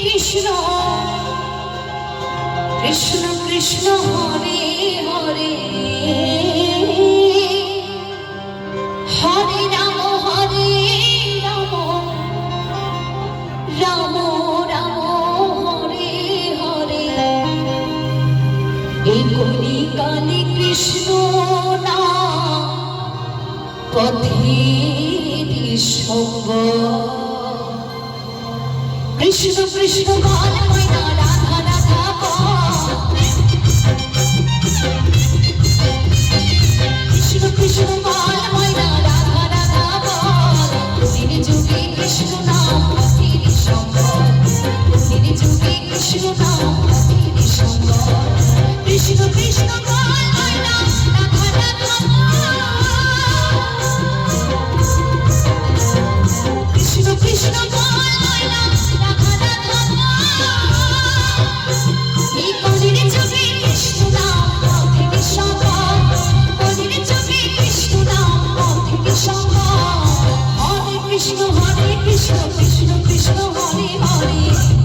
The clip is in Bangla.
কৃষ্ণ কৃষ্ণ কৃষ্ণ হরে হরে হরে রাম রাম রাম হরে হরে। এই কলিকালে কৃষ্ণ নাম পথের সঙ্গ। কৃষ্ণ কৃষ্ণ বল ময়না রাধা রাধা বল। কৃষ্ণ কৃষ্ণ বল ময়না রাধা রাধা বল। প্রতিটি যুগে কৃষ্ণ নাম পথের সঙ্গ। প্রতিটি যুগে কৃষ্ণ নাম পথের সঙ্গ। কৃষ্ণ কৃষ্ণ বল ময়না রাধা রাধা বল। কৃষ্ণ কৃষ্ণ বল ময়না রাধা রাধা বল। এই কলির যুগে কৃষ্ণ নাম পথের সঙ্গ। কলির যুগে কৃষ্ণ নাম পথের সঙ্গ। হরে কৃষ্ণ কৃষ্ণ কৃষ্ণ হরে হরে।